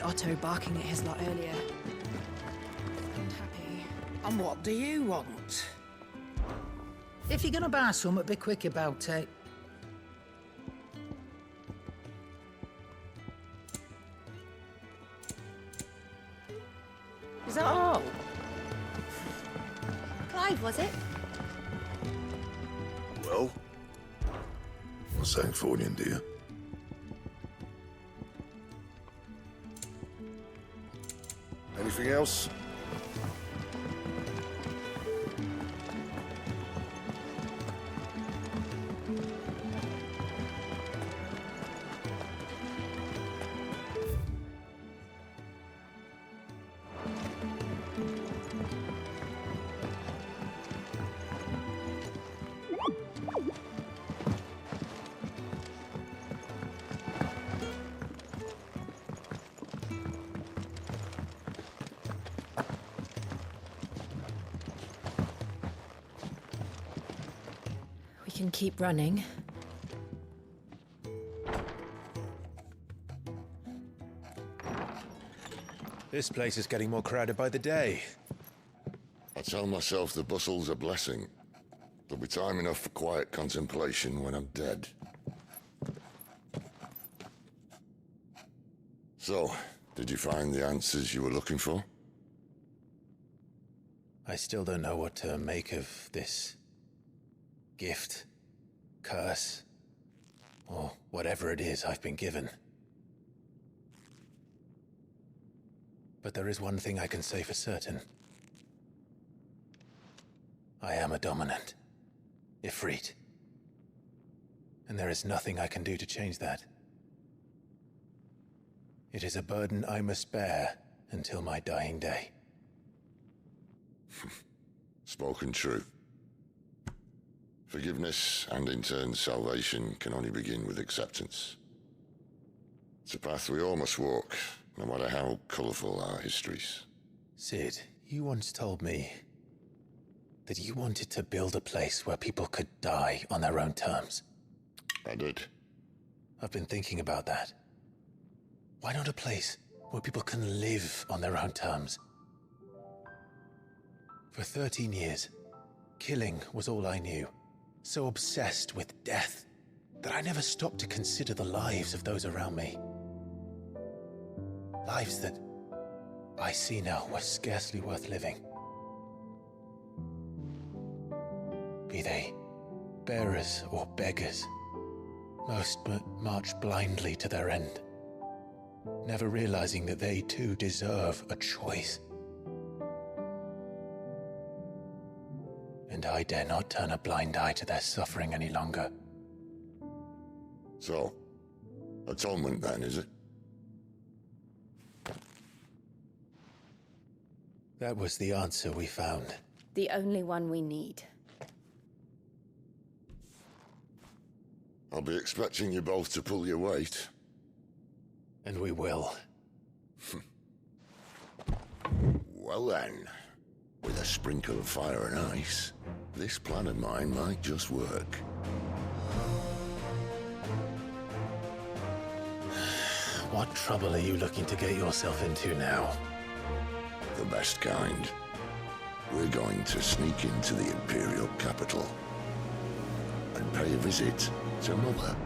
heard Otto barking at his lot earlier. Unhappy. And what do you want? If you're gonna buy something, be quick about it. Is that all? Clive, was it? Well, what's that for you, dear? Anything else? We can keep running. This place is getting more crowded by the day. I tell myself the bustle's a blessing. There'll be time enough for quiet contemplation when I'm dead. So, did you find the answers you were looking for? I still don't know what to make of this gift, curse, or whatever it is I've been given. But there is one thing I can say for certain. I am a dominant, Ifrit. And there is nothing I can do to change that. It is a burden I must bear until my dying day. Spoken true. Forgiveness and in turn salvation can only begin with acceptance. It's a path we all must walk, no matter how colourful our histories. Sid, you once told me that you wanted to build a place where people could die on their own terms. I did. I've been thinking about that. Why not a place where people can live on their own terms? For 13 years, killing was all I knew. So obsessed with death that I never stopped to consider the lives of those around me. Lives that I see now were scarcely worth living. Be they bearers or beggars, most march blindly to their end, never realizing that they too deserve a choice. And I dare not turn a blind eye to their suffering any longer. So, atonement then, is it? That was the answer we found. The only one we need. I'll be expecting you both to pull your weight. And we will. Well then, with a sprinkle of fire and ice, this plan of mine might just work. What trouble are you looking to get yourself into now? The best kind. We're going to sneak into the Imperial capital and pay a visit to Mother.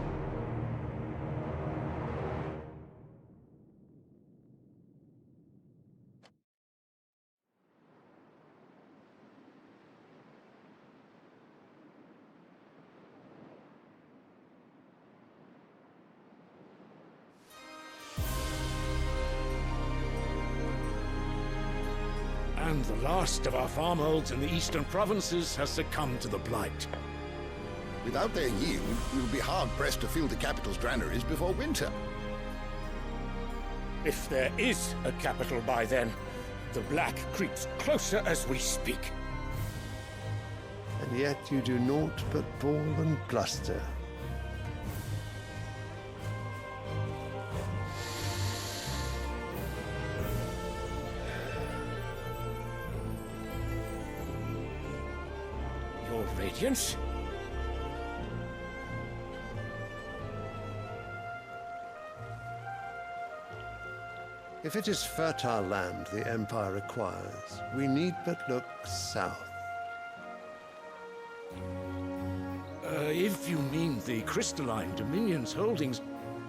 And the last of our farmholds in the eastern provinces has succumbed to the blight. Without their yield, we'll be hard-pressed to fill the capital's granaries before winter. If there is a capital by then, the black creeps closer as we speak. And yet you do naught but bawl and bluster. Your Radiance? If it is fertile land the Empire requires, we need but look south. If you mean the crystalline Dominion's holdings,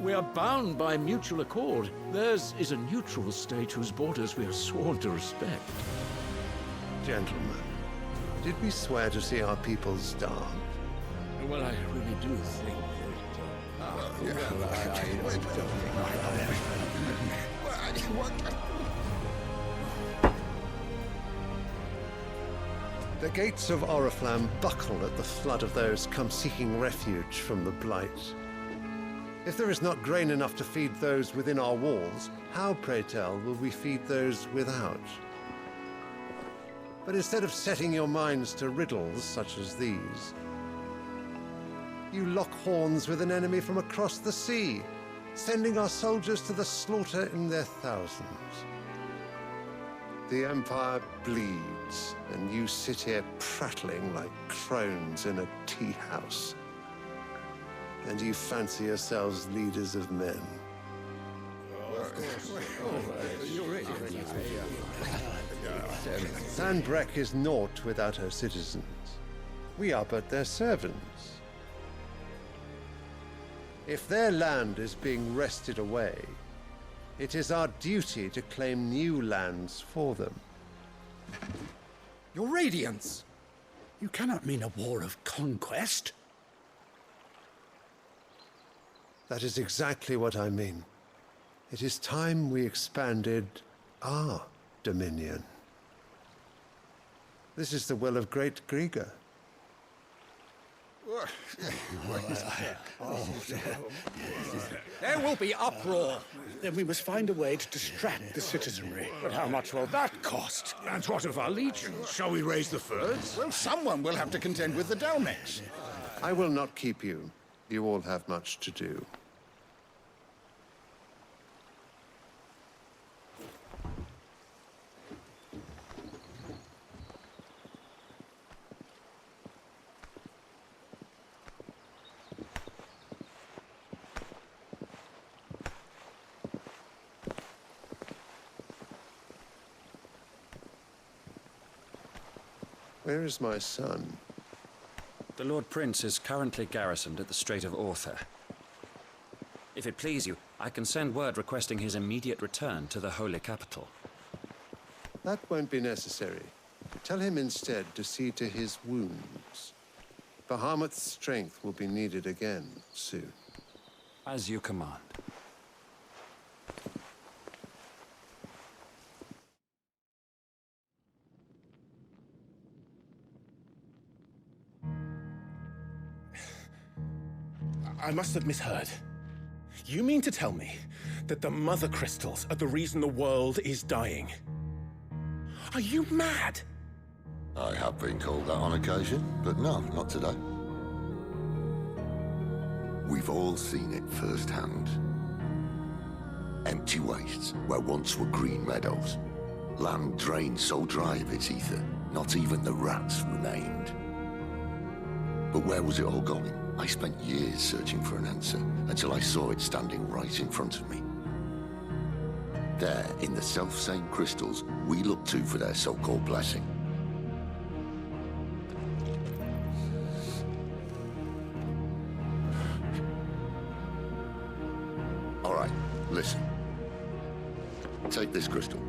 we are bound by mutual accord. Theirs is a neutral state whose borders we are sworn to respect. Gentlemen, did we swear to see our people starve? Well, I really do think The gates of Oriflamme buckle at the flood of those come seeking refuge from the Blight. If there is not grain enough to feed those within our walls, how, pray tell, will we feed those without? But instead of setting your minds to riddles such as these, you lock horns with an enemy from across the sea, sending our soldiers to the slaughter in their thousands. The Empire bleeds, and you sit here prattling like crones in a tea house. And you fancy yourselves leaders of men. Sandbreck is naught without her citizens. We are but their servants. If their land is being wrested away, it is our duty to claim new lands for them. Your Radiance! You cannot mean a war of conquest. That is exactly what I mean. It is time we expanded our dominion. This is the will of great Griga. There will be uproar. Then we must find a way to distract the citizenry. But how much will that cost? And what of our legions? Shall we raise the furs? Well, someone will have to contend with the Dalmex. I will not keep you. You all have much to do. Where is my son? The Lord Prince is currently garrisoned at the Strait of Orther. If it please you, I can send word requesting his immediate return to the Holy Capital. That won't be necessary. Tell him instead to see to his wounds. Bahamut's strength will be needed again soon. As you command. I must have misheard. You mean to tell me that the Mother Crystals are the reason the world is dying? Are you mad? I have been called that on occasion, but no, not today. We've all seen it firsthand. Empty wastes where once were green meadows. Land drained so dry of its ether, not even the rats remained. But where was it all going? I spent years searching for an answer, until I saw it standing right in front of me. There, in the self-same crystals we look to for their so-called blessing. All right, listen. Take this crystal.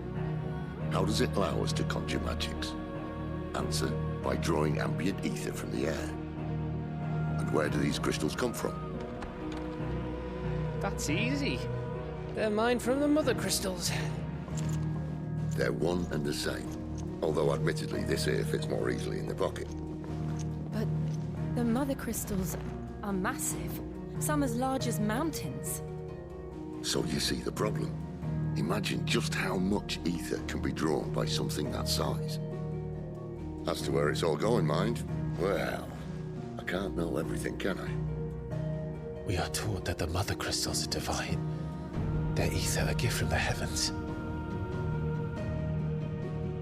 How does it allow us to conjure magics? Answer, by drawing ambient ether from the air. And where do these crystals come from? That's easy. They're mined from the Mother Crystals. They're one and the same. Although admittedly this here fits more easily in the pocket. But the Mother Crystals are massive. Some as large as mountains. So you see the problem. Imagine just how much ether can be drawn by something that size. As to where it's all going, mind, well, I can't know everything, can I? We are taught that the Mother Crystals are divine. Their ether a gift from the heavens.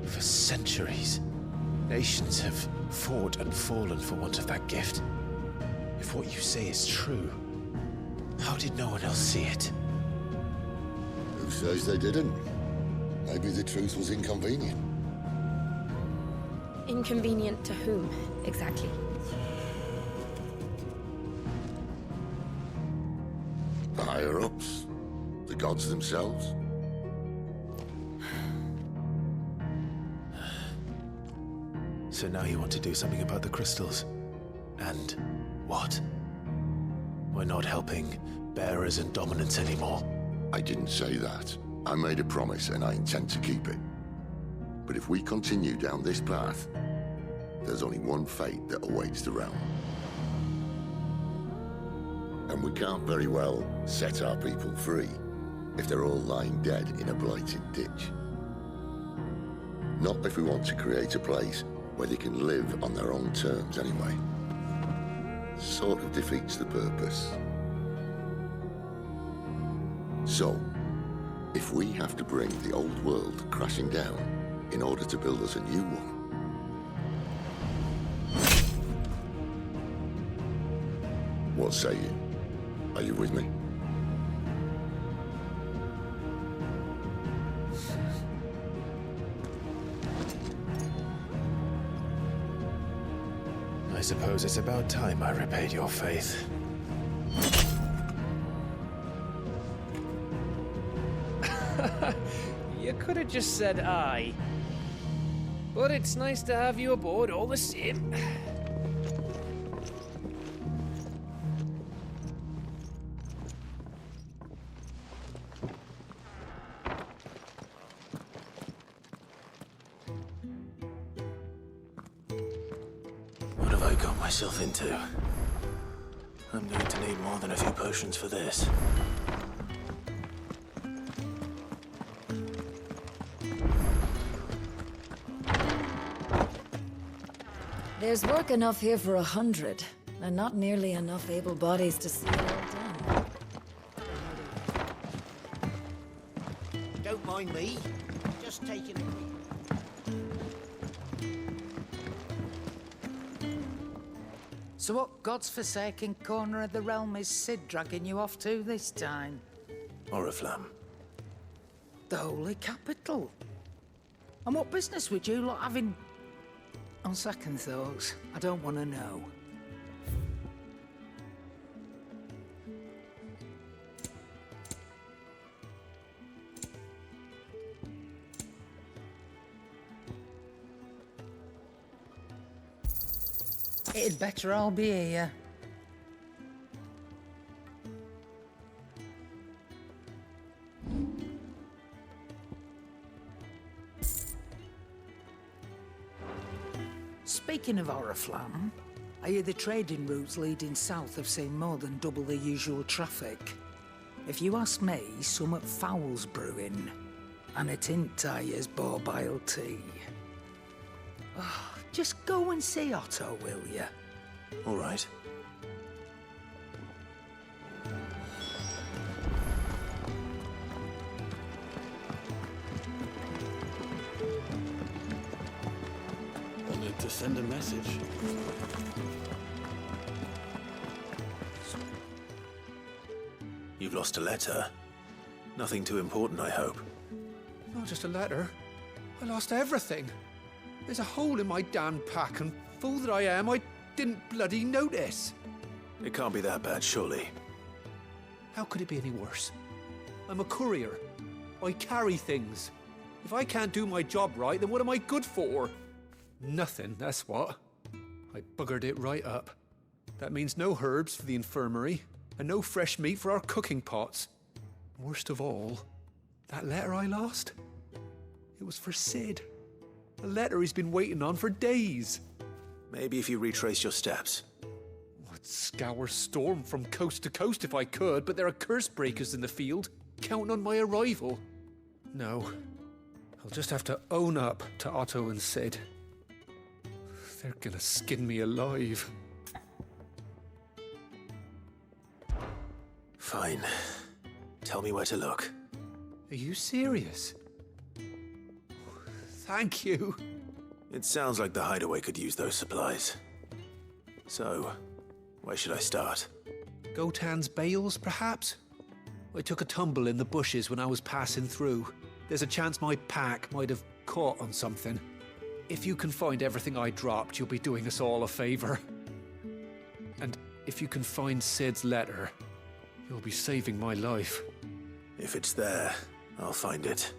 For centuries, nations have fought and fallen for want of that gift. If what you say is true, how did no one else see it? Who says they didn't? Maybe the truth was inconvenient. Inconvenient to whom, exactly? The higher-ups? The gods themselves? So now you want to do something about the crystals? And what? We're not helping bearers and dominants anymore. I didn't say that. I made a promise and I intend to keep it. But if we continue down this path, there's only one fate that awaits the realm. And we can't very well set our people free if they're all lying dead in a blighted ditch. Not if we want to create a place where they can live on their own terms anyway. Sort of defeats the purpose. So, if we have to bring the old world crashing down in order to build us a new one, what say you? Are you with me? I suppose it's about time I repaid your faith. You could have just said aye. But it's nice to have you aboard all the same. What have I got myself into? I'm going to need more than a few potions for this. There's work enough here for 100, and not nearly enough able bodies to see it all done. Don't mind me. Just taking a So what God's forsaken corner of the realm is Cid dragging you off to this time? Oriflamme. The Holy Capital. And what business would you lot have in... On second thoughts, I don't want to know. It'd better all be here. Speaking of Oriflamme, I hear the trading routes leading south have seen more than double the usual traffic. If you ask me, summat foul's brewing, and it ain't Tyre's borbile tea. Oh, just go and see Otto, will you? All right. Wanted to send a message. You've lost a letter. Nothing too important, I hope. Not just a letter. I lost everything. There's a hole in my damn pack, and fool that I am, I didn't bloody notice. It can't be that bad, surely. How could it be any worse? I'm a courier. I carry things. If I can't do my job right, then what am I good for? Nothing, that's what. I buggered it right up. That means no herbs for the infirmary, and no fresh meat for our cooking pots. Worst of all, that letter I lost, it was for Cid. A letter he's been waiting on for days. Maybe if you retrace your steps. I'd scour Storm from coast to coast if I could, but there are curse breakers in the field, counting on my arrival. No, I'll just have to own up to Otto and Cid. They're gonna skin me alive. Fine. Tell me where to look. Are you serious? Thank you. It sounds like the hideaway could use those supplies. So, where should I start? Gotan's bales, perhaps? I took a tumble in the bushes when I was passing through. There's a chance my pack might have caught on something. If you can find everything I dropped, you'll be doing us all a favor. And if you can find Sid's letter, you'll be saving my life. If it's there, I'll find it.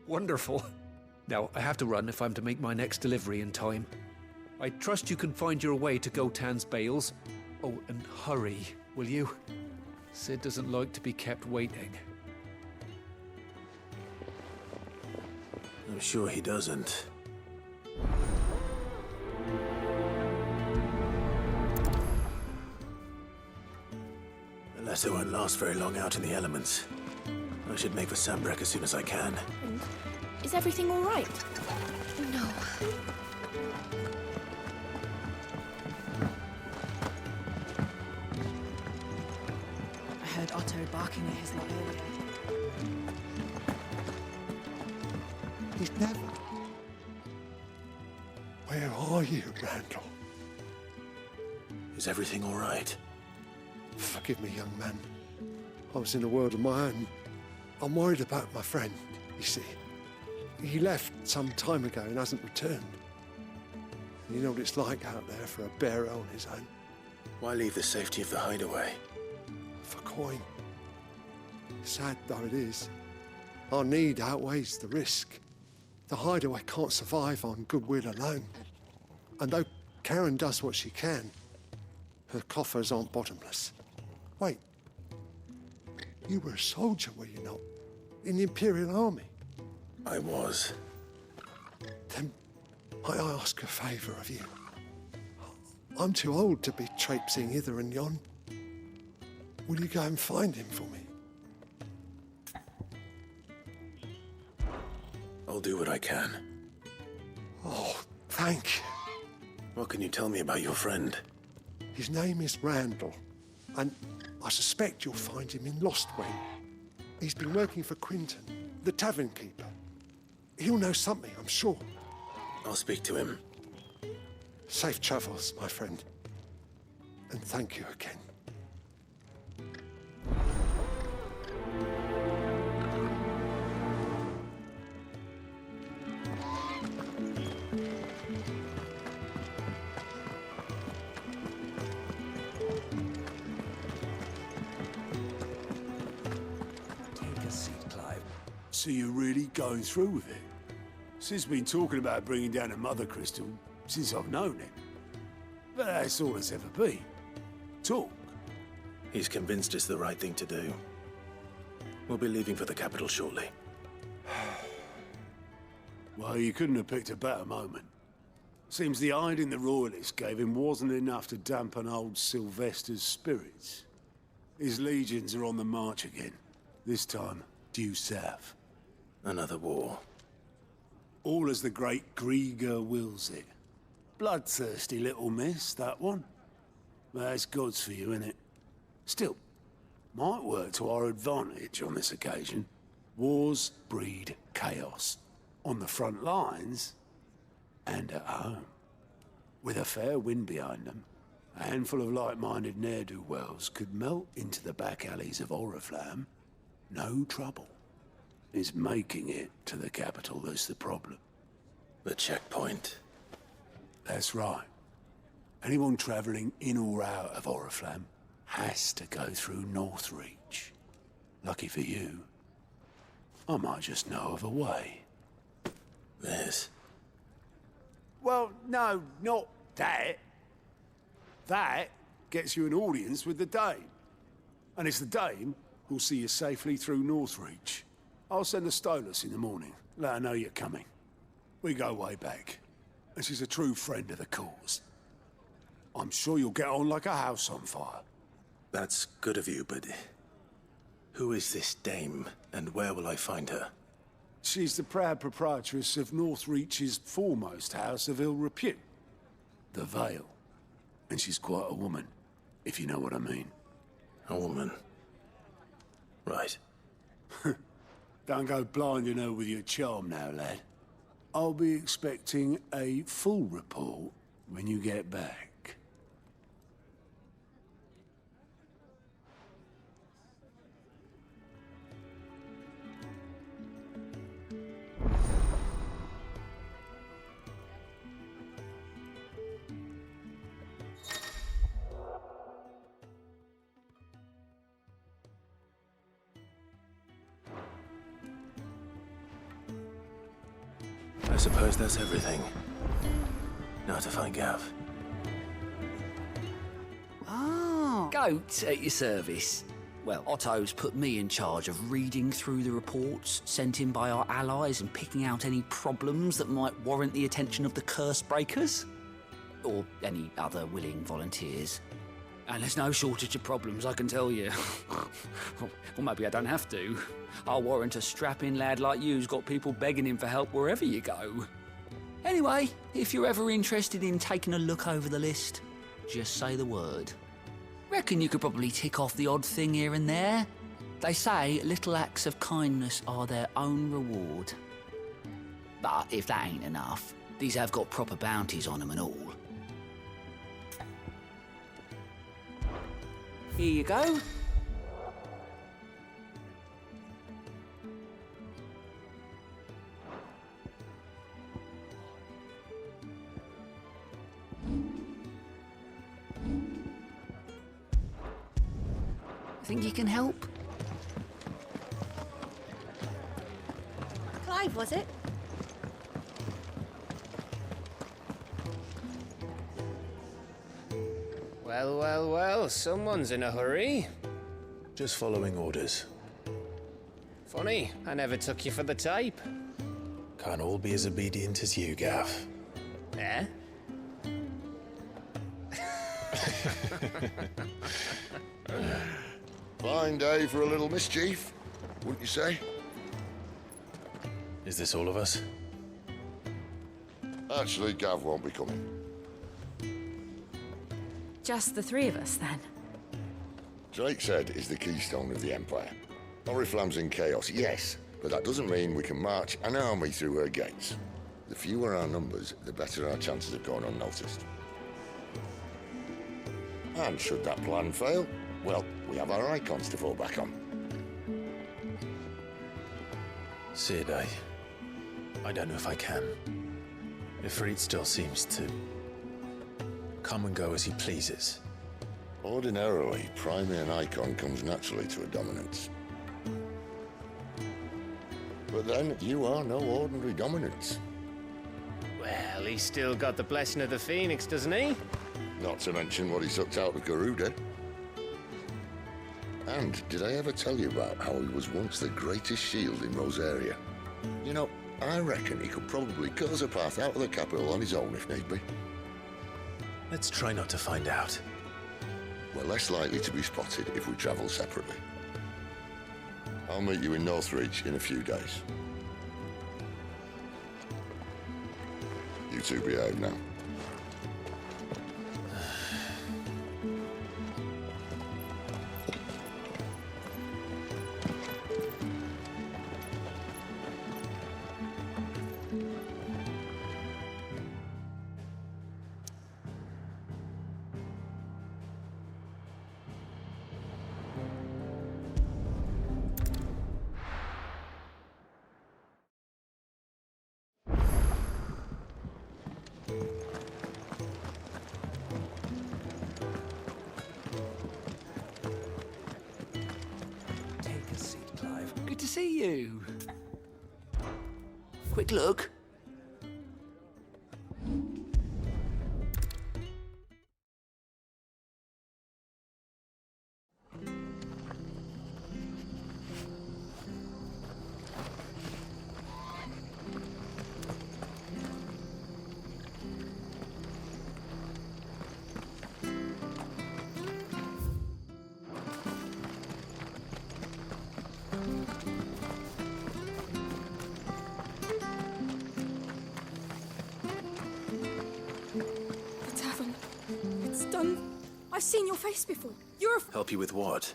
Wonderful. Now, I have to run if I'm to make my next delivery in time. I trust you can find your way to Gotan's bales. Oh, and hurry, will you? Sid doesn't like to be kept waiting. I'm sure he doesn't. The letter won't last very long out in the elements. I should make for Sambrek as soon as I can. Is everything all right? No. I heard Otto barking at his lot earlier. He's never. Where are you, Randall? Is everything all right? Forgive me, young man. I was in a world of my own. I'm worried about my friend, you see. He left some time ago and hasn't returned. You know what it's like out there for a bearer on his own. Why leave the safety of the hideaway? For coin. Sad though it is, our need outweighs the risk. The hideaway can't survive on goodwill alone. And though Karen does what she can, her coffers aren't bottomless. Wait, you were a soldier, were you not? In the Imperial Army? I was. Then might I ask a favour of you? I'm too old to be traipsing hither and yon. Will you go and find him for me? I'll do what I can. Oh, thank you. What can you tell me about your friend? His name is Randall, and I suspect you'll find him in Lostwing. He's been working for Quinton, the tavern keeper. He'll know something, I'm sure. I'll speak to him. Safe travels, my friend. And thank you again. So you're really going through with it? Sid's been talking about bringing down a mother crystal since I've known him. But that's all it's ever been. Talk. He's convinced it's the right thing to do. We'll be leaving for the capital shortly. Well, you couldn't have picked a better moment. Seems the hiding the Royalists gave him wasn't enough to dampen old Sylvester's spirits. His legions are on the march again. This time, due south. Another war. All as the great Grieger wills it. Bloodthirsty little miss, that one. That's God's for you, innit? Still, might work to our advantage on this occasion. Wars breed chaos. On the front lines, and at home. With a fair wind behind them, a handful of like-minded ne'er-do-wells could melt into the back alleys of Oriflamme. No trouble. It's making it to the capital that's the problem. The checkpoint. That's right. Anyone travelling in or out of Oriflamme has to go through Northreach. Lucky for you, I might just know of a way. This? Well, no, not that. That gets you an audience with the Dame. And it's the Dame who'll see you safely through Northreach. I'll send a Stolas in the morning. Let her know you're coming. We go way back. And she's a true friend of the cause. I'm sure you'll get on like a house on fire. That's good of you, but... who is this dame, and where will I find her? She's the proud proprietress of Northreach's foremost house of ill repute. The Vale. And she's quite a woman, if you know what I mean. A woman? Right. Don't go blinding her with your charm now, lad. I'll be expecting a full report when you get back. suppose that's everything. Now to find Gav. Ah, goats at your service. Well, Otto's put me in charge of reading through the reports sent in by our allies and picking out any problems that might warrant the attention of the curse breakers. Or any other willing volunteers. And there's no shortage of problems, I can tell you. Or maybe I don't have to. I'll warrant a strapping lad like you's got people begging him for help wherever you go. Anyway, if you're ever interested in taking a look over the list, just say the word. Reckon you could probably tick off the odd thing here and there. They say little acts of kindness are their own reward. But if that ain't enough, these have got proper bounties on them and all. Here you go. Think you can help? Clive, was it? Well, well, well, someone's in a hurry. Just following orders. Funny, I never took you for the type. Can't all be as obedient as you, Gav. Eh? Fine day for a little mischief, wouldn't you say? Is this all of us? Actually, Gav won't be coming. Just the three of us, then? Drake said is the keystone of the Empire. Oriflamme's in chaos, yes, but that doesn't mean we can march an army through her gates. The fewer our numbers, the better our chances of going unnoticed. And should that plan fail, well, we have our icons to fall back on. Sid, I don't know if I can. Ifrit still seems to come and go as he pleases. Ordinarily, priming an icon comes naturally to a dominance. But then, you are no ordinary dominance. Well, he's still got the blessing of the Phoenix, doesn't he? Not to mention what he sucked out of Garuda. And did I ever tell you about how he was once the greatest shield in Rosaria? You know, I reckon he could probably cut us a path out of the capital on his own if need be. Let's try not to find out. We're less likely to be spotted if we travel separately. I'll meet you in Northridge in a few days. You two behave now. Good to see you. Quick look. I've seen your face before. You're a Help you with what?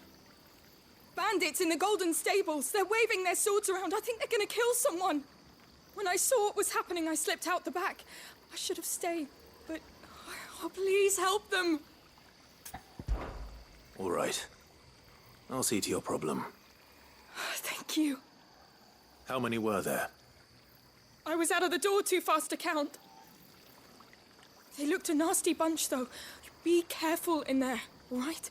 bandits in the Golden Stables. They're waving their swords around. I think they're gonna kill someone. When I saw what was happening, I slipped out the back. I should have stayed, but oh, please help them. All right. I'll see to your problem. Thank you. How many were there? I was out of the door too fast to count. They looked a nasty bunch, though. Be careful in there, all right?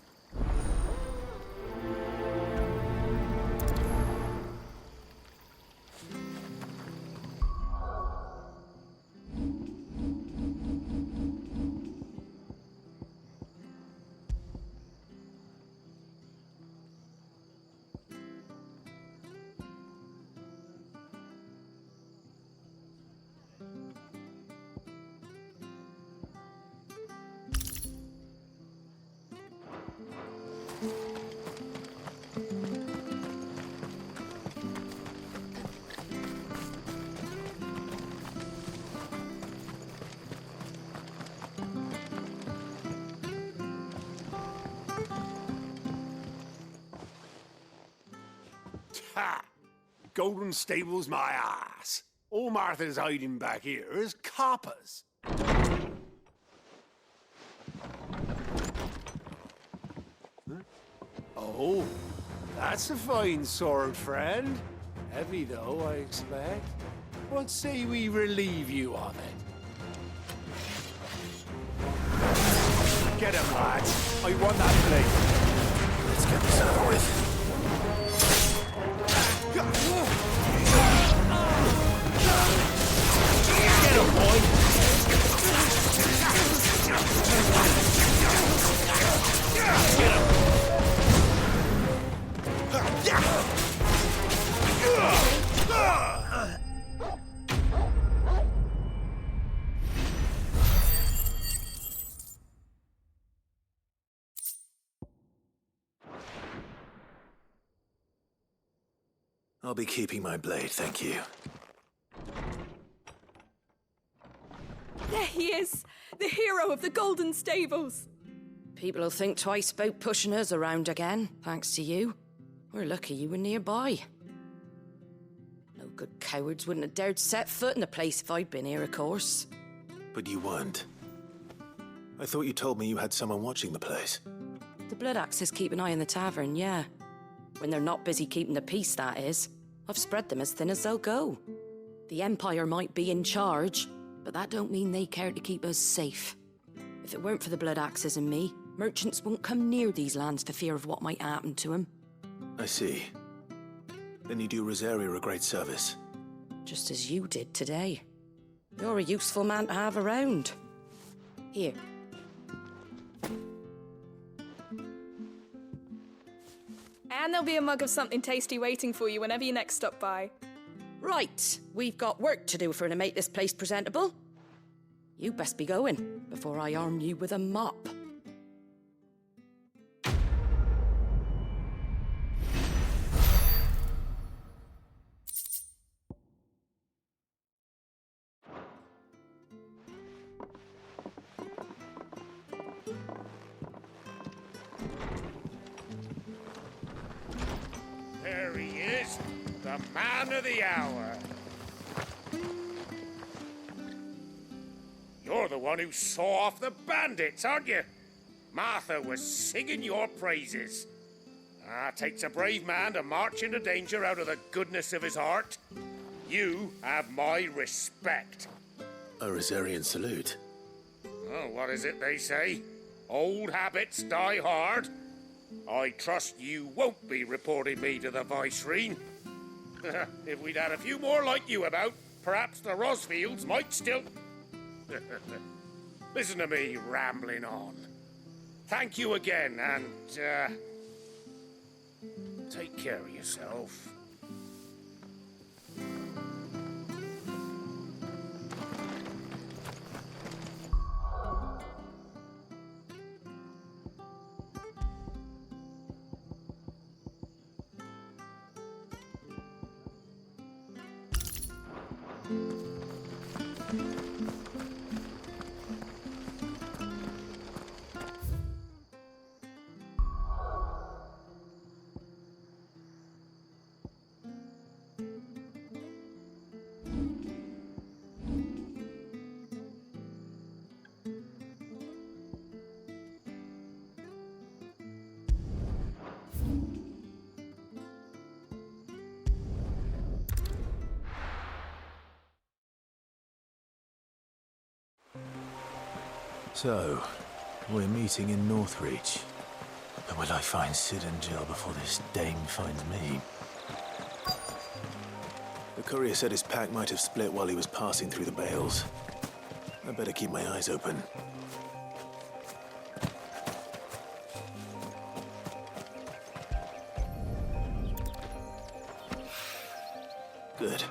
Ha! Golden Stable's my ass. All Martha's hiding back here is coppers. Oh, that's a fine sword, friend. Heavy, though, I expect. What say we relieve you of it? Get him, lads. I want that blade. Let's get this over with. Get him, boy. Get him. I'll be keeping my blade, thank you. There he is! The hero of the Golden Stables! People will think twice about pushing us around again, thanks to you. We're lucky you were nearby. No good cowards wouldn't have dared set foot in the place if I'd been here, of course. But you weren't. I thought you told me you had someone watching the place. The Blood Axes keep an eye on the tavern, yeah. When they're not busy keeping the peace, that is. I've spread them as thin as they'll go. The Empire might be in charge, but that don't mean they care to keep us safe. If it weren't for the Blood Axes and me, merchants won't come near these lands for fear of what might happen to them. I see. Then you do Rosaria a great service. Just as you did today. You're a useful man to have around. Here. And there'll be a mug of something tasty waiting for you whenever you next stop by. Right, we've got work to do if we're to make this place presentable. You best be going before I arm you with a mop. There he is, the man of the hour. You're the one who saw off the bandits, aren't you? Martha was singing your praises. Takes a brave man to march into danger out of the goodness of his heart. You have my respect. A Rosarian salute. Oh, what is it they say? Old habits die hard. I trust you won't be reporting me to the Viceroy. If we'd had a few more like you about, perhaps the Rosfields might still... Listen to me rambling on. Thank you again, and, take care of yourself. So, we're meeting in Northreach. But will I find Sid and Jill before this dame finds me? The courier said his pack might have split while he was passing through the bales. I better keep my eyes open. Good.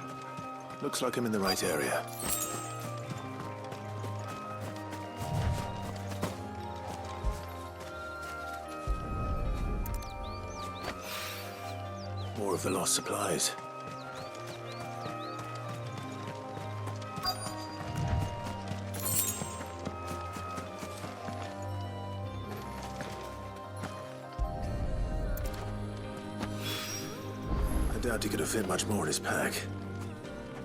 Looks like I'm in the right area. More of the lost supplies. I doubt he could have fit much more in his pack.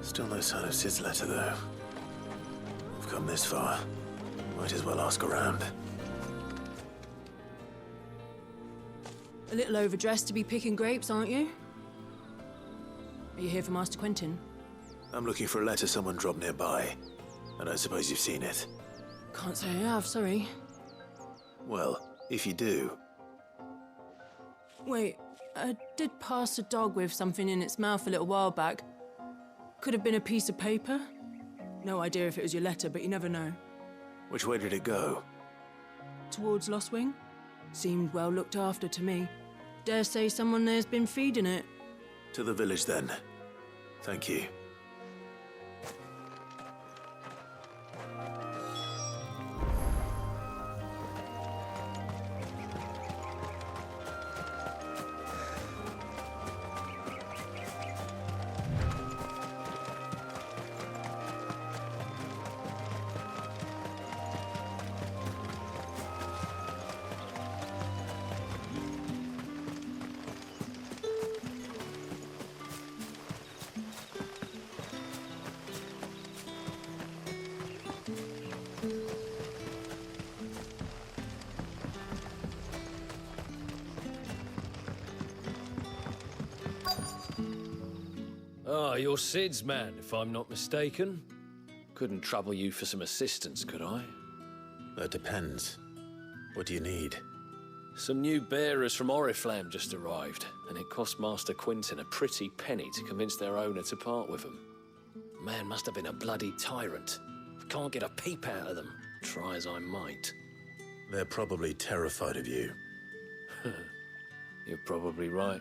Still no sign of Sid's letter, though. We've come this far. Might as well ask around. A little overdressed to be picking grapes, aren't you? Are you here for Master Quentin? I'm looking for a letter someone dropped nearby. I don't suppose you've seen it. Can't say I have, sorry. Well, if you do... Wait, I did pass a dog with something in its mouth a little while back. Could have been a piece of paper. No idea if it was your letter, but you never know. Which way did it go? Towards Lostwing. Seemed well looked after to me. Dare say someone there's been feeding it. To the village, then. Thank you. Ah, you're Sid's man, if I'm not mistaken. Couldn't trouble you for some assistance, could I? That depends. What do you need? Some new bearers from Oriflamme just arrived, and it cost Master Quentin a pretty penny to convince their owner to part with them. Man must have been a bloody tyrant. I can't get a peep out of them, try as I might. They're probably terrified of you. You're probably right.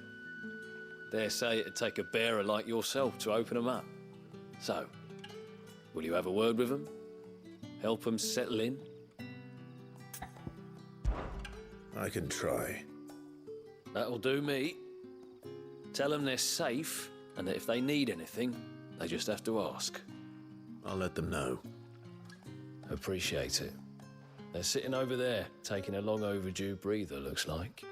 Dare say it'd take a bearer like yourself to open them up. So, will you have a word with them? Help them settle in? I can try. That'll do me. Tell them they're safe, and that if they need anything, they just have to ask. I'll let them know. Appreciate it. They're sitting over there, taking a long overdue breather, looks like.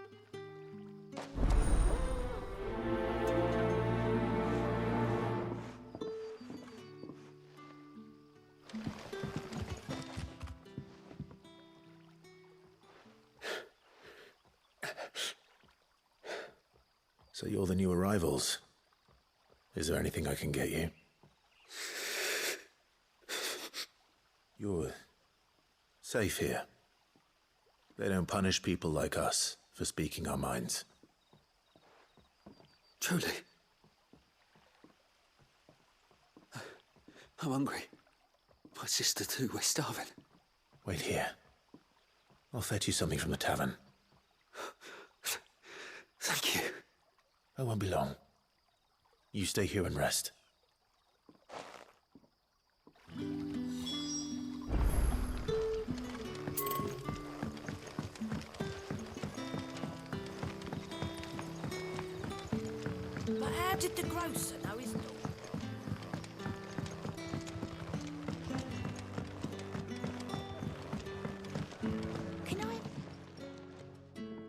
So you're the new arrivals. Is there anything I can get you? You're safe here. They don't punish people like us for speaking our minds. Truly. I'm hungry. My sister too, we're starving. Wait here. I'll fetch you something from the tavern. Thank you. I won't be long. You stay here and rest. But how did the grocer know his dog? Can I?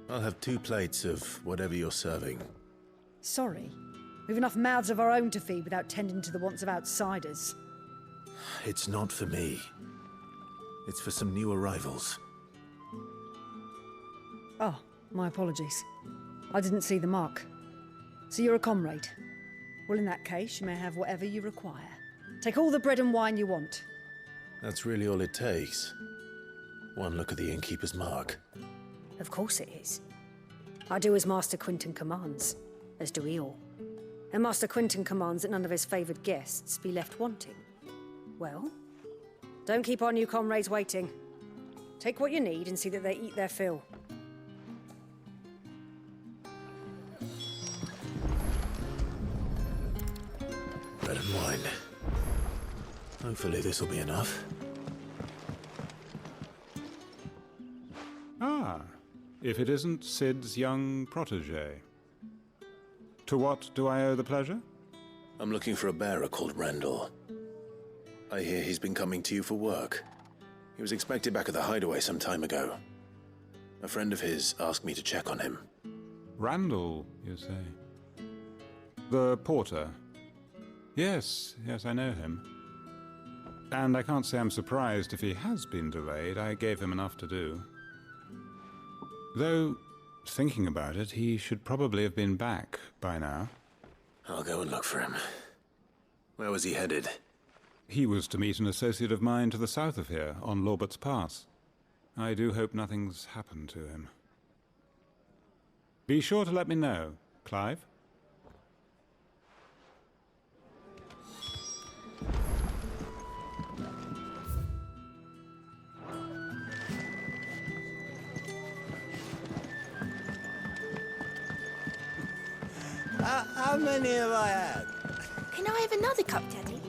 I'll have 2 plates of whatever you're serving. Sorry. We've enough mouths of our own to feed without tending to the wants of outsiders. It's not for me. It's for some new arrivals. Oh, my apologies. I didn't see the mark. So you're a comrade. Well, in that case, you may have whatever you require. Take all the bread and wine you want. That's really all it takes. One look at the innkeeper's mark. Of course it is. I do as Master Quentin commands, as do we all. And Master Quentin commands that none of his favoured guests be left wanting. Well, don't keep our new comrades waiting. Take what you need and see that they eat their fill. Bread and wine. Hopefully this will be enough. Ah, if it isn't Sid's young protege. To what do I owe the pleasure? I'm looking for a bearer called Randall. I hear he's been coming to you for work. He was expected back at the hideaway some time ago. A friend of his asked me to check on him. Randall, you say? The porter. Yes, I know him. And I can't say I'm surprised if he has been delayed. I gave him enough to do. Though, thinking about it, he should probably have been back by now. I'll go and look for him. Where was he headed? He was to meet an associate of mine to the south of here, on Lorbert's Pass. I do hope nothing's happened to him. Be sure to let me know, Clive. How many have I had? Can I have another cup, Daddy?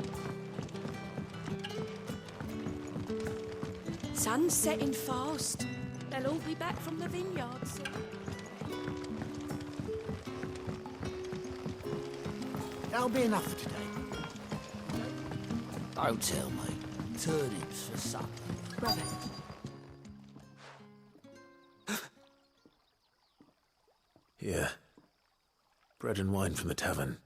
Sun's setting fast. They'll all be back from the vineyard soon. That'll be enough for today. Don't tell me. Turnips for supper. Brother. Here. Bread and wine from the tavern.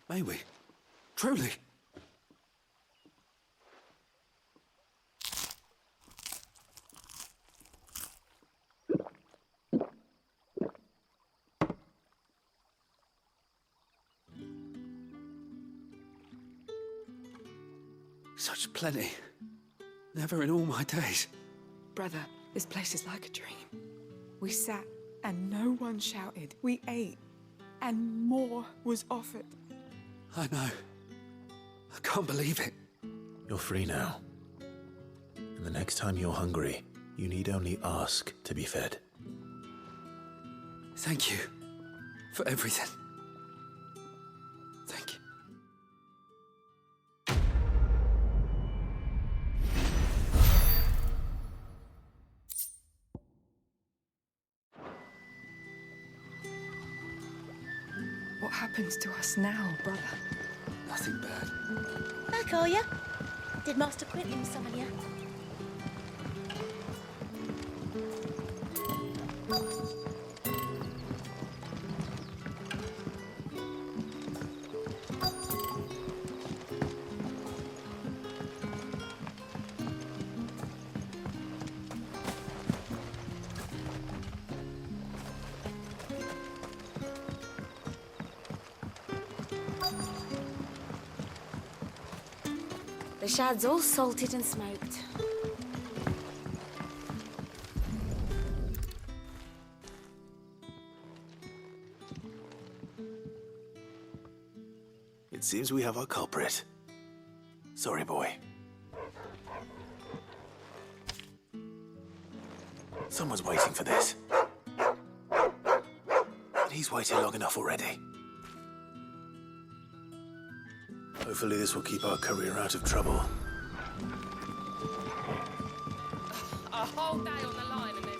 May we? Truly? Such plenty. Never in all my days. Brother, this place is like a dream. We sat and no one shouted. We ate and more was offered. I know. I can't believe it. You're free now. And the next time you're hungry, you need only ask to be fed. Thank you for everything. Thank you. What happens to us now, brother? Nothing bad. Back, are ya? Did Master Quentin summon ya? The shad's all salted and smoked. It seems we have our culprit. Sorry, boy. Someone's waiting for this. But he's waited long enough already. Hopefully this will keep our courier out of trouble. A whole day on the line and there's...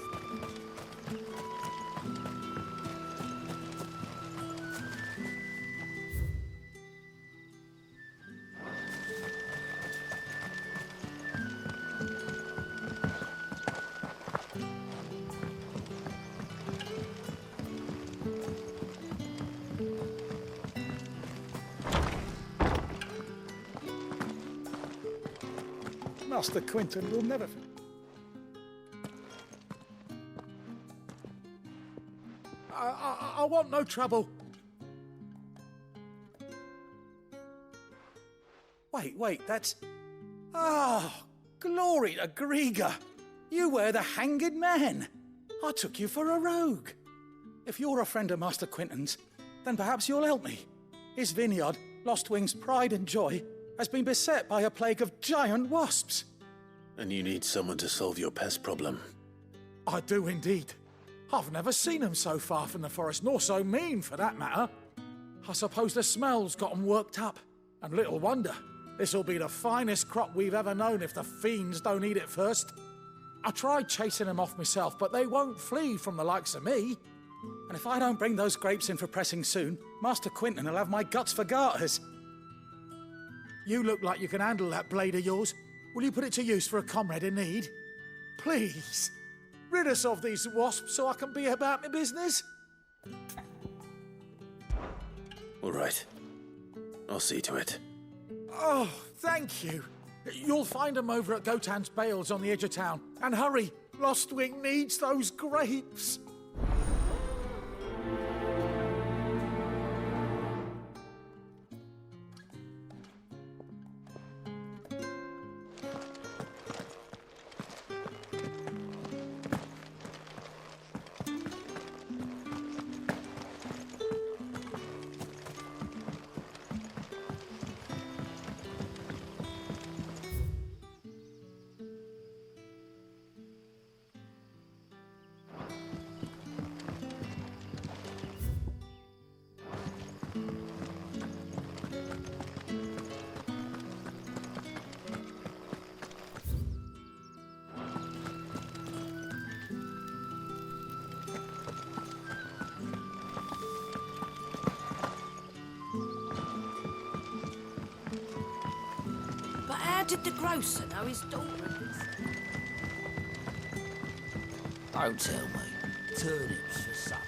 Master Quentin will never... I want no trouble. Wait, that's... Oh, glory to Griga. You were the hanged man. I took you for a rogue. If you're a friend of Master Quentin's, then perhaps you'll help me. His vineyard, Lostwing's pride and joy, has been beset by a plague of giant wasps. And you need someone to solve your pest problem. I do indeed. I've never seen them so far from the forest, nor so mean, for that matter. I suppose the smell's got them worked up. And little wonder. This'll be the finest crop we've ever known if the fiends don't eat it first. I tried chasing them off myself, but they won't flee from the likes of me. And if I don't bring those grapes in for pressing soon, Master Quentin will have my guts for garters. You look like you can handle that blade of yours. Will you put it to use for a comrade in need? Please, rid us of these wasps so I can be about my business. All right. I'll see to it. Oh, thank you. You'll find them over at Gotan's bales on the edge of town. And hurry, Lostwing needs those grapes. How did the grocer know his daughter? Don't tell me. Turnips for supper.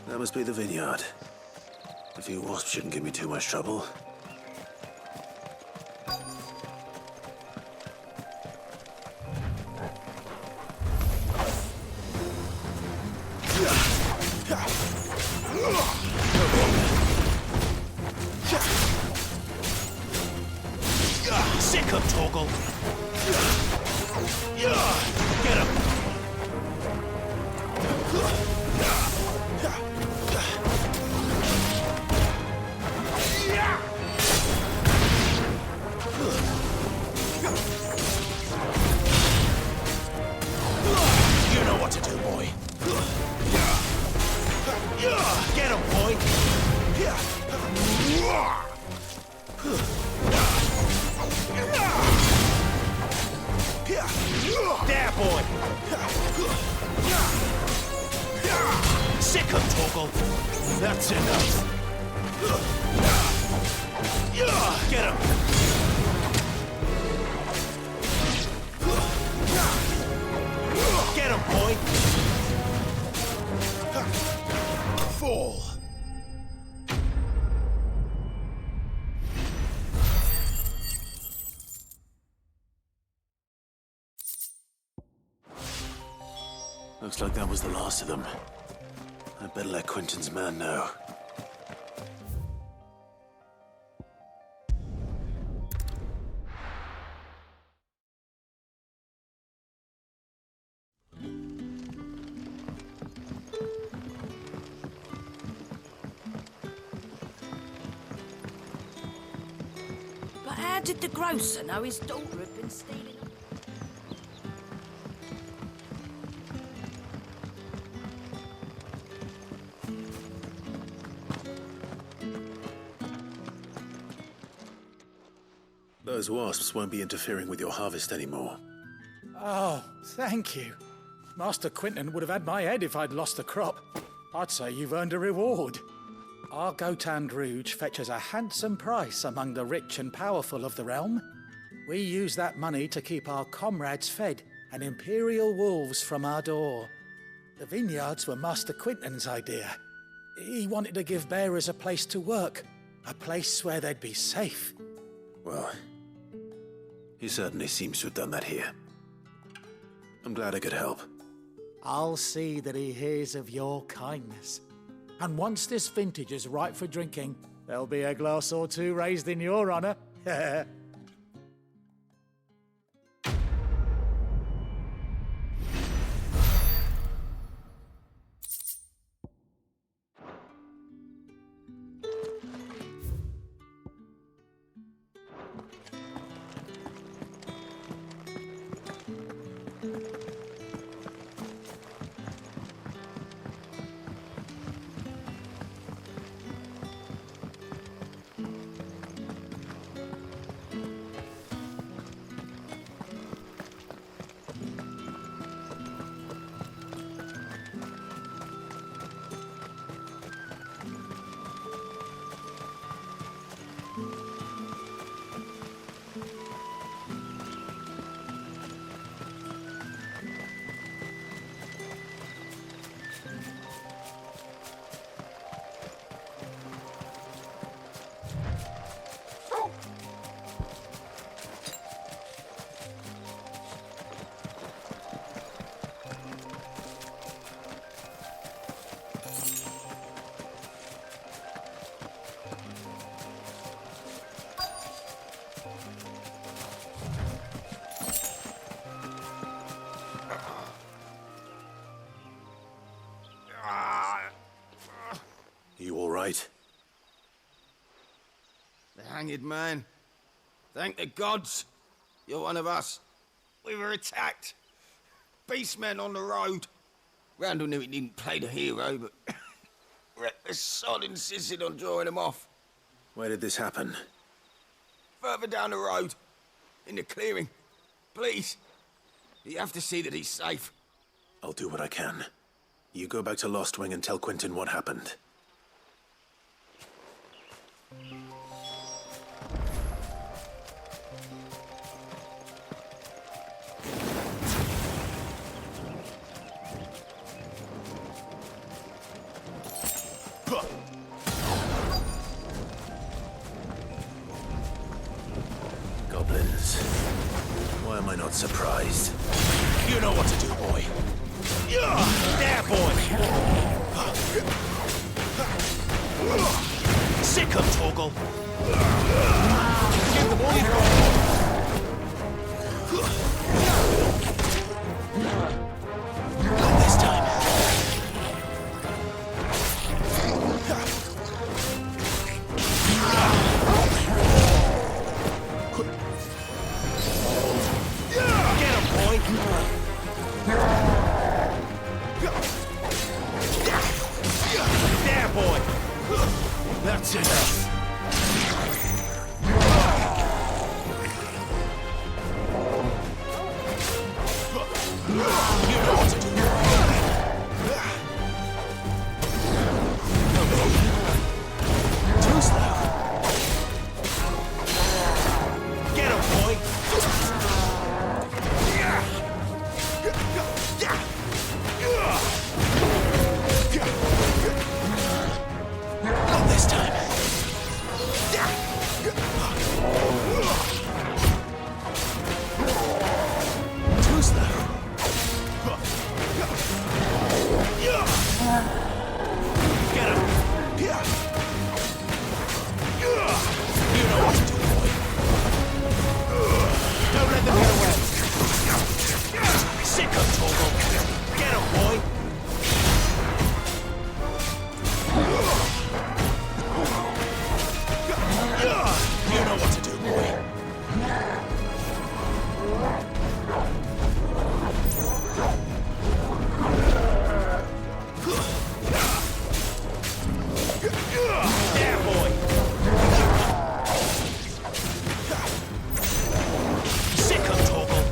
That must be the vineyard. A few wasps shouldn't give me too much trouble. Sick of Toggle! Get him! You know what to do, boy. Get him, boy! There, boy! Sick of Toggle! That's enough! Get him! Get him, boy! Fall! Looks like that was the last of them. I'd better let Quentin's man know. But how did the grocer know his daughter had been stealing? Those wasps won't be interfering with your harvest anymore. Oh, thank you. Master Quentin would have had my head if I'd lost the crop. I'd say you've earned a reward. Our Gotan Rouge fetches a handsome price among the rich and powerful of the realm. We use that money to keep our comrades fed and imperial wolves from our door. The vineyards were Master Quentin's idea. He wanted to give bearers a place to work, a place where they'd be safe. Well, he certainly seems to have done that here. I'm glad I could help. I'll see that he hears of your kindness. And once this vintage is ripe for drinking, there'll be a glass or two raised in your honor. hanged man. Thank the gods. You're one of us. We were attacked. Beastmen on the road. Randall knew he didn't play the hero, but the sod insisted on drawing him off. Where did this happen? Further down the road. In the clearing. Please. You have to see that he's safe. I'll do what I can. You go back to Lost Wing and tell Quentin what happened. Goblins. Why am I not surprised? You know what to do, boy. There, boy! Sick of Torgal! Give them all you've got! Not this time. Get him, boy! There, boy! That's enough. You know what to do. Too slow. Get him, boy! Not this time. Too slow. Get him. You know what to do, boy. Don't let them get away. Sick of Torgal. Get him, boy. You know what to do, boy. There, boy. Sick of Torgal.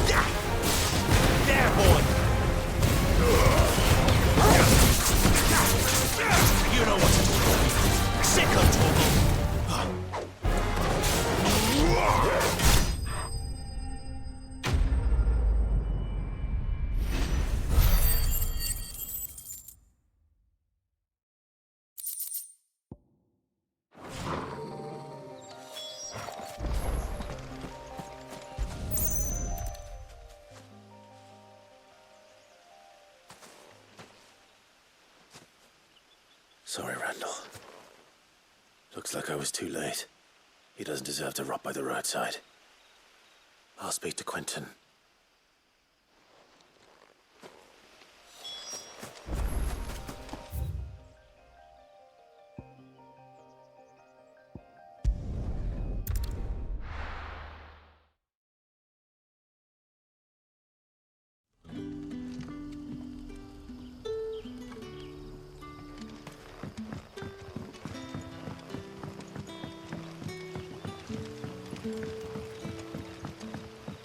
Get up. There, boy. You know what to do. Sick of Torgal. Sorry, Randall. Looks like I was too late. He doesn't deserve to rot by the roadside. I'll speak to Quentin.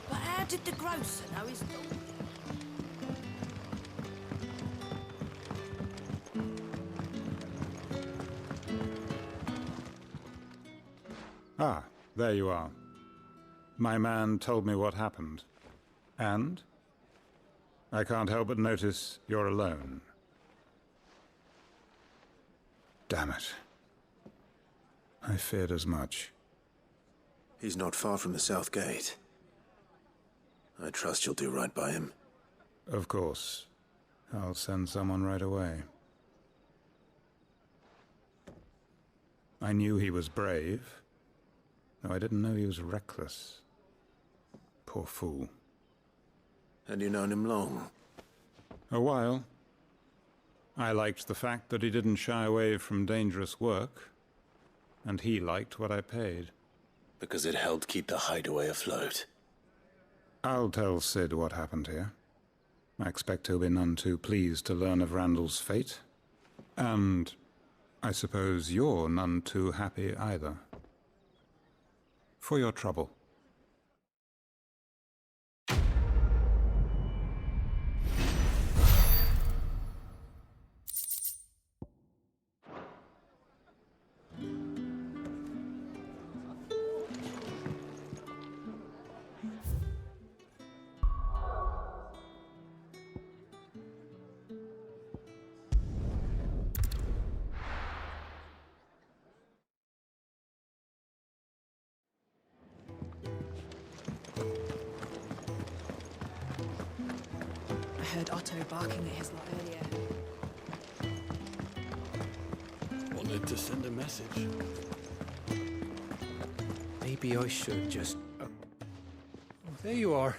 But how did the grocer know his daughter? Ah, there you are. My man told me what happened. And? I can't help but notice you're alone. Damn it. I feared as much. He's not far from the south gate. I trust you'll do right by him. Of course. I'll send someone right away. I knew he was brave, though I didn't know he was reckless. Poor fool. And you've known him long? A while. I liked the fact that he didn't shy away from dangerous work, and he liked what I paid. Because it helped keep the hideaway afloat. I'll tell Sid what happened here. I expect he'll be none too pleased to learn of Randall's fate. And I suppose you're none too happy either. For your trouble. I heard Otto barking at his lot earlier. Wanted to send a message. Maybe I should just... Oh, there you are.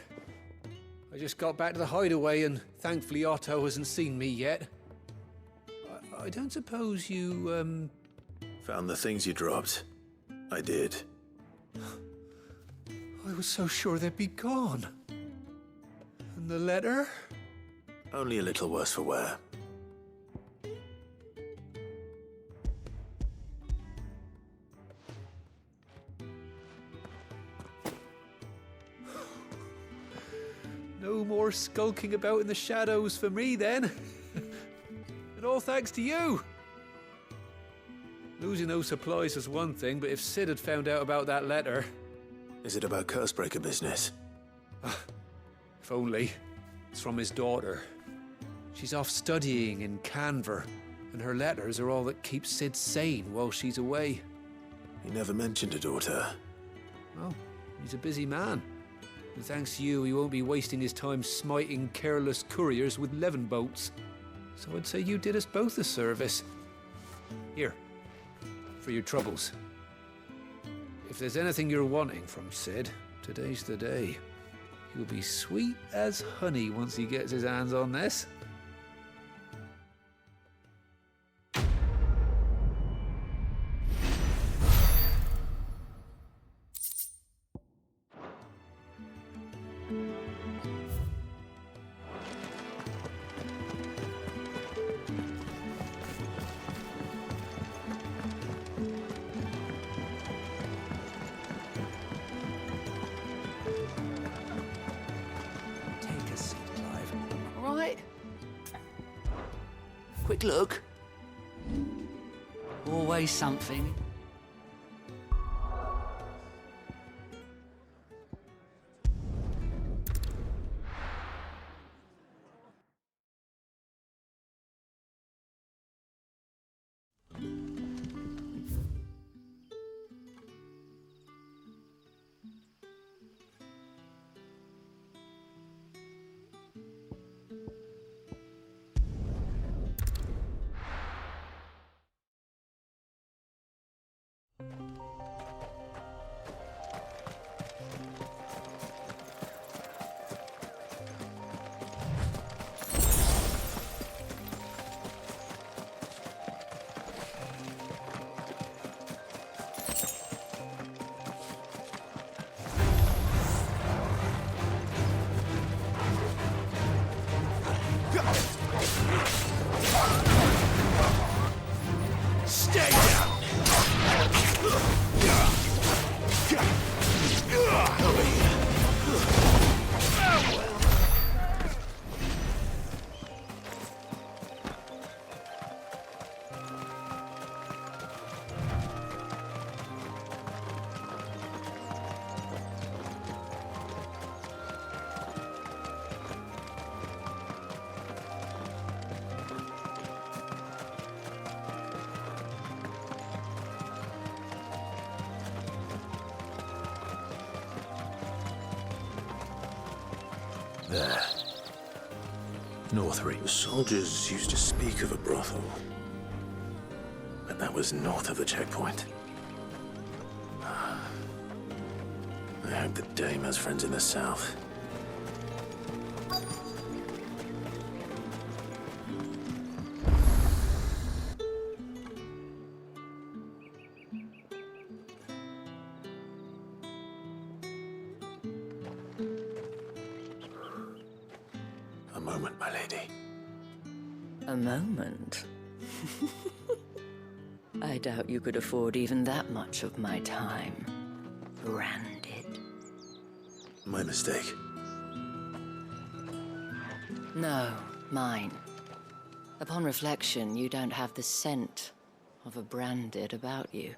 I just got back to the hideaway and thankfully Otto hasn't seen me yet. I don't suppose you, Found the things you dropped. I did. I was so sure they'd be gone. And the letter? Only a little worse for wear. No more skulking about in the shadows for me, then. And all thanks to you. Losing those supplies is one thing, but if Sid had found out about that letter... Is it about Cursebreaker business? If only. It's from his daughter. She's off studying in Canver, and her letters are all that keeps Sid sane while she's away. He never mentioned a daughter. Well, he's a busy man. And thanks to you, he won't be wasting his time smiting careless couriers with levin boats. So I'd say you did us both a service. Here, for your troubles. If there's anything you're wanting from Sid, today's the day. He'll be sweet as honey once he gets his hands on this. Quick look. Always something. There. Northry. The soldiers used to speak of a brothel. But that was north of the checkpoint. I hope the dame has friends in the south. A moment, my lady. A moment? I doubt you could afford even that much of my time. Branded. My mistake. No, mine. Upon reflection, you don't have the scent of a branded about you.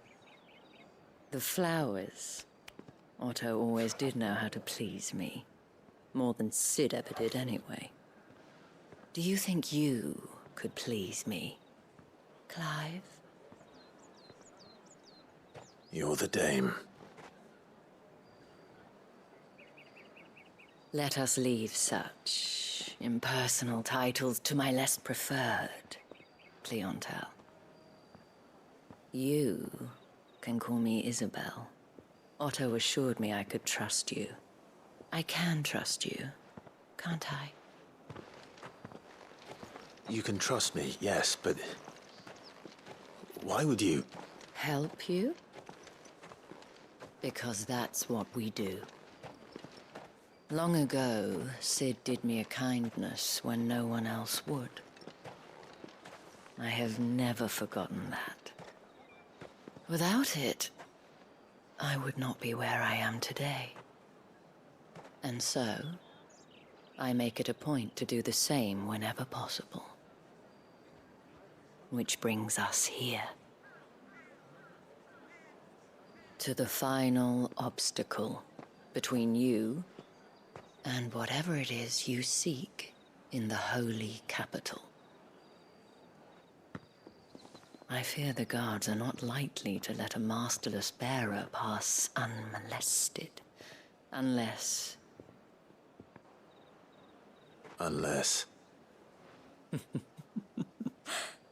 The flowers. Otto always did know how to please me. More than Sid ever did anyway. Do you think you could please me, Clive? You're the dame. Let us leave such impersonal titles to my less preferred clientele. You can call me Isabel. Otto assured me I could trust you. I can trust you, can't I? You can trust me, yes, but... why would you... Help you? Because that's what we do. Long ago, Sid did me a kindness when no one else would. I have never forgotten that. Without it, I would not be where I am today. And so, I make it a point to do the same whenever possible. Which brings us here. To the final obstacle between you and whatever it is you seek in the holy capital. I fear the guards are not likely to let a masterless bearer pass unmolested, unless... Unless...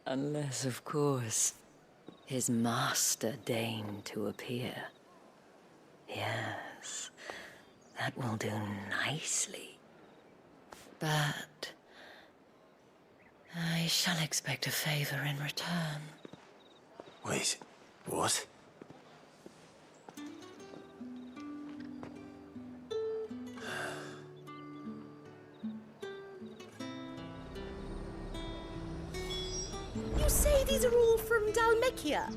Unless, of course, his master deigned to appear. Yes, that will do nicely. But I shall expect a favor in return. Wait, what? You say these are all from Dalmekia?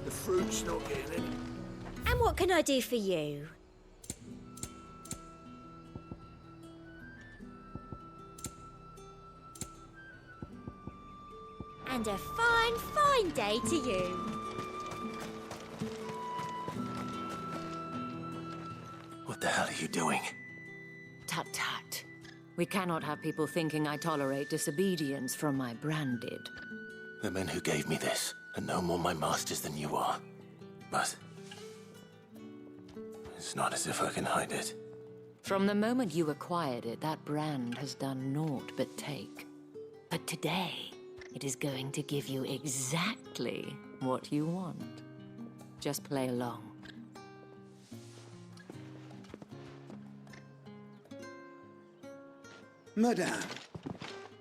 The fruit's not getting any. And what can I do for you? And a fine, fine day to you. What the hell are you doing? Tut tut. We cannot have people thinking I tolerate disobedience from my branded. The men who gave me this are no more my masters than you are. But... it's not as if I can hide it. From the moment you acquired it, that brand has done naught but take. But today, it is going to give you exactly what you want. Just play along. Madame,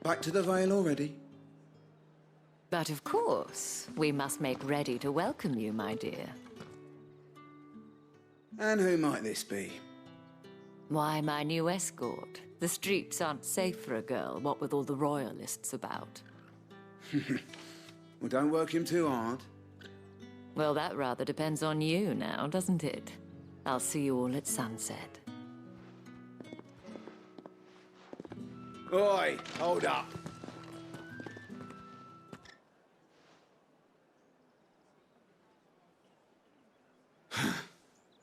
back to the Vale already? But of course, we must make ready to welcome you, my dear. And who might this be? Why, my new escort. The streets aren't safe for a girl, what with all the royalists about. Well, don't work him too hard. Well, that rather depends on you now, doesn't it? I'll see you all at sunset. Oi, hold up.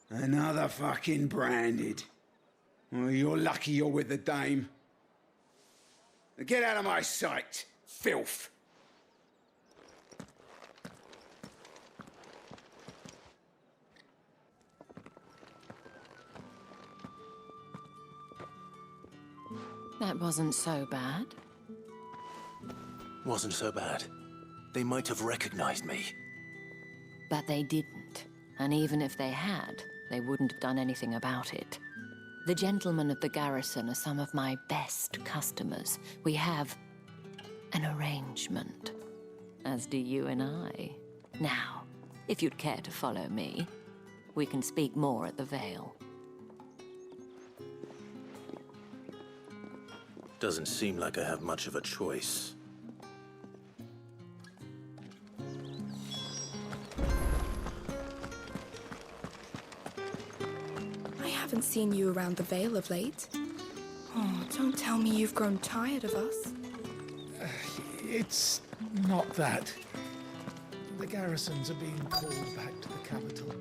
Another fucking branded. Well, you're lucky you're with the dame. Get out of my sight, filth. That wasn't so bad. Wasn't so bad. They might have recognized me. But they didn't. And even if they had, they wouldn't have done anything about it. The gentlemen of the garrison are some of my best customers. We have an arrangement, as do you and I. Now, if you'd care to follow me, we can speak more at the Vale. Doesn't seem like I have much of a choice. I haven't seen you around the Vale of late. Oh, don't tell me you've grown tired of us. It's not that. The garrisons are being called back to the capital.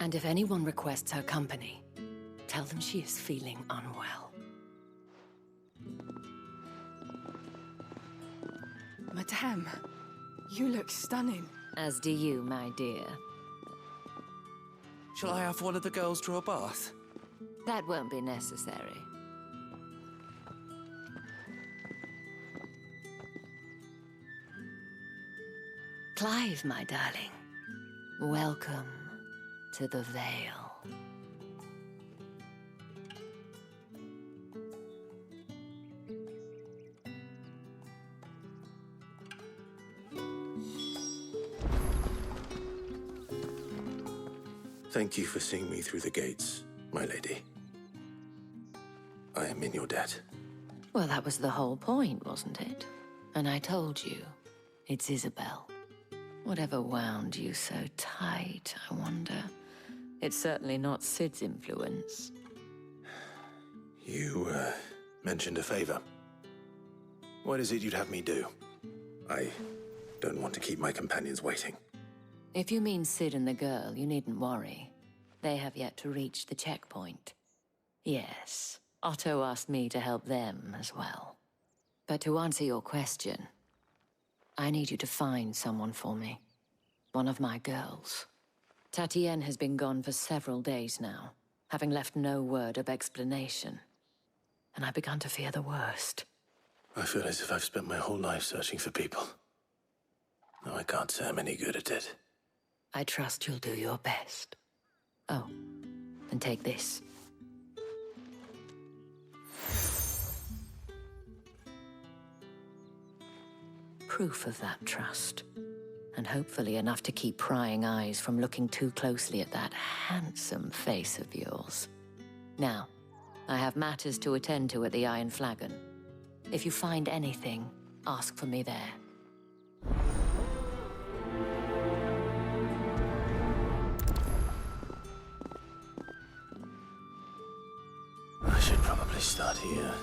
And if anyone requests her company, tell them she is feeling unwell. Madame, you look stunning. As do you, my dear. Shall I have one of the girls draw a bath? That won't be necessary. Clive, my darling. Welcome to the Vale. Thank you for seeing me through the gates, my lady. I am in your debt. Well, that was the whole point, wasn't it? And I told you, it's Isabel. Whatever wound you so tight, I wonder. It's certainly not Sid's influence. You, mentioned a favor. What is it you'd have me do? I don't want to keep my companions waiting. If you mean Sid and the girl, you needn't worry. They have yet to reach the checkpoint. Yes, Otto asked me to help them as well. But to answer your question, I need you to find someone for me. One of my girls. Tatienne has been gone for several days now, having left no word of explanation. And I've begun to fear the worst. I feel as if I've spent my whole life searching for people. No, I can't say I'm any good at it. I trust you'll do your best. Oh, and take this. Proof of that trust. And hopefully enough to keep prying eyes from looking too closely at that handsome face of yours. Now, I have matters to attend to at the Iron Flagon. If you find anything, ask for me there. I should probably start here.